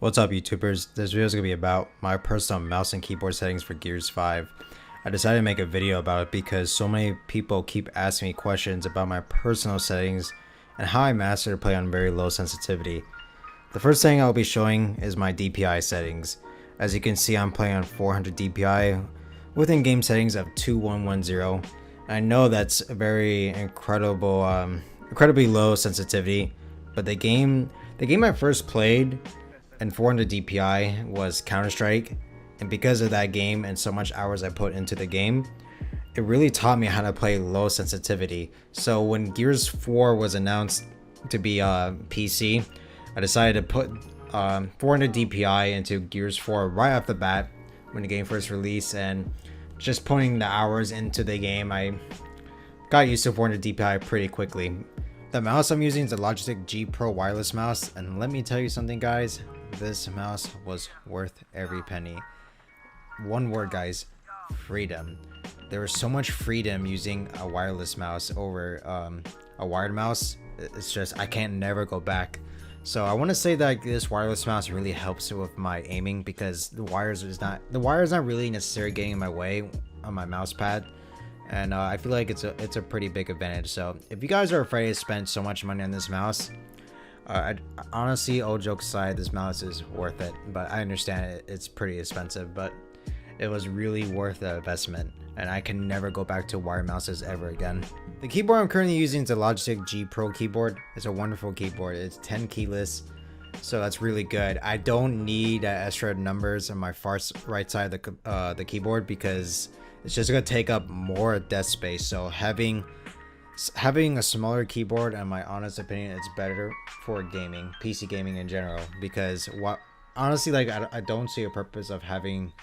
What's up, YouTubers? This video is going to be about my personal mouse and keyboard settings for Gears 5. I decided to make a video about it because so many people keep asking me questions about my personal settings and how I master to play on very low sensitivity. The first thing I'll be showing is my DPI settings. As you can see, I'm playing on 400 DPI with in-game settings of 2110. I know that's a very incredibly low sensitivity, but the game I first played and 400 DPI was Counter-Strike, and because of that game and so much hours I put into the game, it really taught me how to play low sensitivity. So when Gears 4 was announced to be PC, I decided to put 400 DPI into Gears 4 right off the bat when the game first released, and just putting the hours into the game, I got used to 400 DPI pretty quickly. The mouse I'm using is the Logitech G Pro wireless mouse, and let me tell you something, guys. This mouse was worth every penny. One word, guys: freedom. There was so much freedom using a wireless mouse over a wired mouse. It's just, I can't never go back. So I want to say that this wireless mouse really helps with my aiming, because the wire is not really necessarily getting in my way on my mouse pad, and I feel like it's a pretty big advantage. So if you guys are afraid to spend so much money on this mouse, honestly, all jokes aside, this mouse is worth it. But I understand it's pretty expensive, but it was really worth the investment, and I can never go back to wired mouses ever again. The keyboard I'm currently using is the Logitech G Pro keyboard. It's a wonderful keyboard. It's 10 keyless, so that's really good. I don't need extra numbers on my far right side of the keyboard, because it's just gonna take up more desk space. So having a smaller keyboard, in my honest opinion, it's better for gaming, PC gaming in general, because honestly, like, I don't see a purpose of having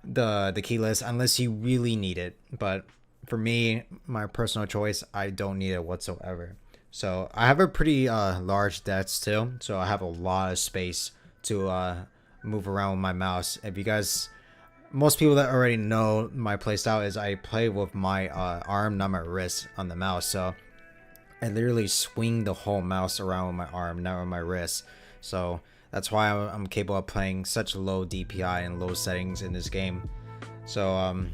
the keyless unless you really need it. But for me, my personal choice, I don't need it whatsoever. So I have a pretty large desk too, so I have a lot of space to move around with my mouse. If you guys, most people that already know my playstyle is I play with my arm, not my wrist, on the mouse. So I literally swing the whole mouse around with my arm, not with my wrist. So that's why I'm capable of playing such low DPI and low settings in this game. So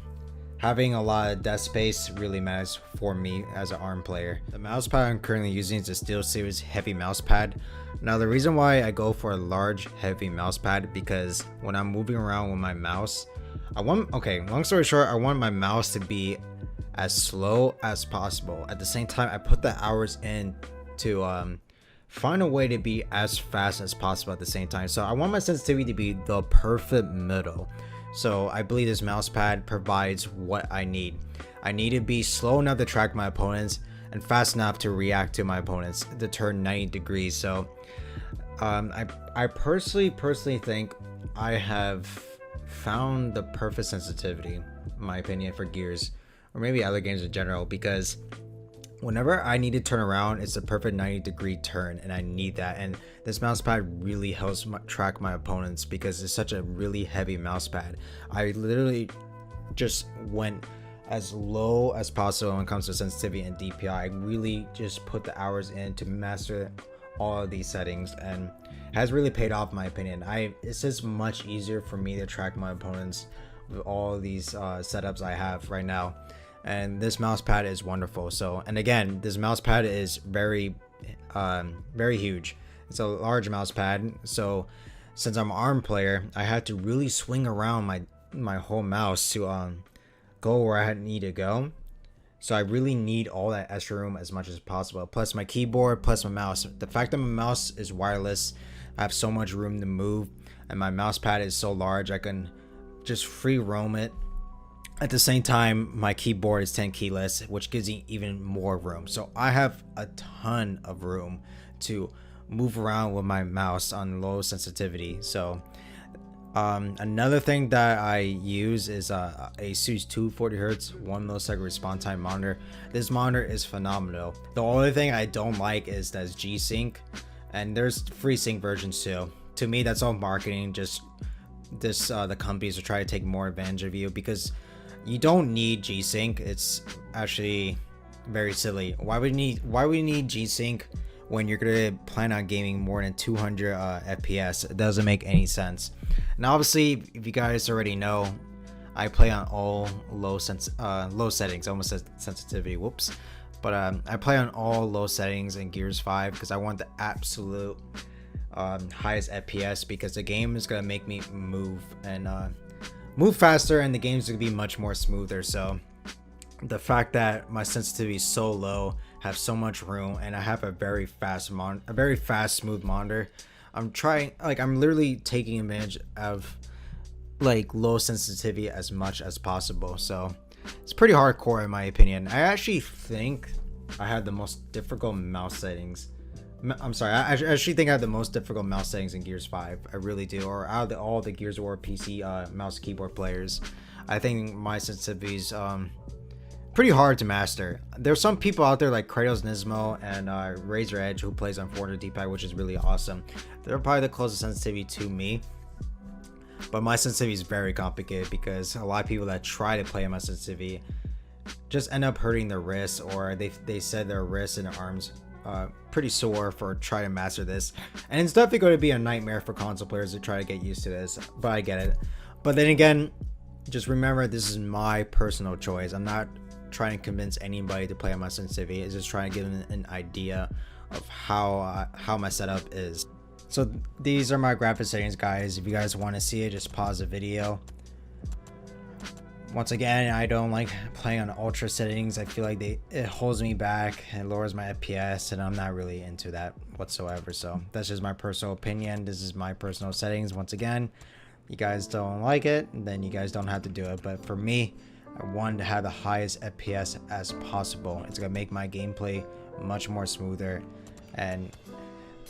having a lot of desk space really matters for me as an ARM player. The mouse pad I'm currently using is a SteelSeries heavy mouse pad. Now, the reason why I go for a large heavy mouse pad, because when I'm moving around with my mouse, long story short, I want my mouse to be as slow as possible. At the same time, I put the hours in to find a way to be as fast as possible at the same time. So I want my sensitivity to be the perfect middle. So I believe this mouse pad provides what I need. I need to be slow enough to track my opponents and fast enough to react to my opponents to turn 90 degrees. So I personally think I have found the perfect sensitivity, in my opinion, for Gears, or maybe other games in general, because whenever I need to turn around, it's a perfect 90-degree turn, and I need that. And this mouse pad really helps track my opponents, because it's such a really heavy mouse pad. I literally just went as low as possible when it comes to sensitivity and DPI. I really just put the hours in to master all of these settings, and has really paid off, in my opinion. It's just much easier for me to track my opponents with all of these setups I have right now. And this mouse pad is wonderful. So, and again, this mouse pad is very huge. It's a large mouse pad. So since I'm an ARM player, I had to really swing around my whole mouse to go where I need to go. So I really need all that extra room as much as possible. Plus my keyboard, plus my mouse. The fact that my mouse is wireless, I have so much room to move, and my mouse pad is so large, I can just free roam it. At the same time, my keyboard is 10 keyless, which gives me even more room. So I have a ton of room to move around with my mouse on low sensitivity. So another thing that I use is a ASUS 240 Hz 1 millisecond response time monitor. This monitor is phenomenal. The only thing I don't like is that G-Sync, and there's free sync versions too. To me, that's all marketing. Just the companies are trying to take more advantage of you, because you don't need G-Sync. It's actually very silly. Why would we need G-Sync when you're gonna plan on gaming more than 200 FPS. It doesn't make any sense. Now obviously, if you guys already know, I play on all low settings. I almost said sensitivity, whoops. But I play on all low settings in Gears 5 because I want the absolute highest FPS, because the game is gonna make me move faster, and the game's gonna be much more smoother. So the fact that my sensitivity is so low, have so much room, and I have a very fast smooth monitor, I'm literally taking advantage of like low sensitivity as much as possible. So it's pretty hardcore in my opinion. I actually think I have the most difficult mouse settings. I'm sorry, I actually think I have the most difficult mouse settings in Gears 5. I really do. Or out of all the Gears of War PC mouse keyboard players, I think my sensitivity is pretty hard to master. There's some people out there like Kratos Nismo and Razor Edge who plays on 400 D-pad, which is really awesome. They're probably the closest sensitivity to me. But my sensitivity is very complicated because a lot of people that try to play on my sensitivity just end up hurting their wrists, or they said their wrists and arms pretty sore for trying to master this. And it's definitely going to be a nightmare for console players to try to get used to this, but I get it. But then again, just remember, this is my personal choice. I'm not trying to convince anybody to play on my sensitivity. It's just trying to give them an idea of how my setup is. So these are my graphics settings, guys. If you guys want to see it, just pause the video. Once again, I don't like playing on ultra settings. I feel like it holds me back and lowers my FPS, and I'm not really into that whatsoever. So that's just my personal opinion. This is my personal settings. Once again, you guys don't like it, then you guys don't have to do it. But for me, I want to have the highest FPS as possible. It's gonna make my gameplay much more smoother, and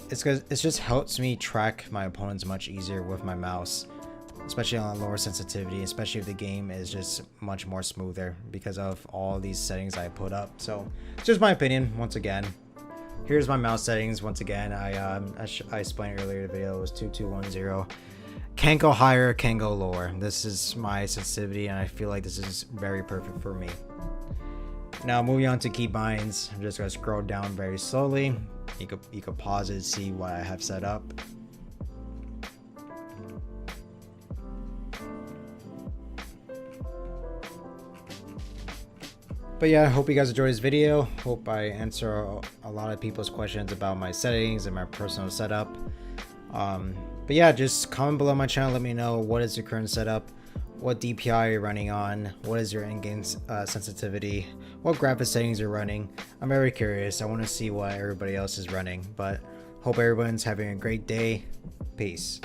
it just helps me track my opponents much easier with my mouse, especially on lower sensitivity, especially if the game is just much more smoother because of all these settings I put up. So it's just my opinion. Once again, here's my mouse settings. Once again, I explained earlier in the video, it was 2210. Can't go higher, can't go lower. This is my sensitivity, and I feel like this is very perfect for me. Now moving on to keybinds, I'm just gonna scroll down very slowly. You could pause it to see what I have set up. But yeah, I hope you guys enjoyed this video. Hope I answer a lot of people's questions about my settings and my personal setup. But yeah, just comment below my channel. Let me know what is your current setup, what DPI you're running on, what is your in-game sensitivity, what graphics settings you're running. I'm very curious. I want to see what everybody else is running. But hope everyone's having a great day. Peace.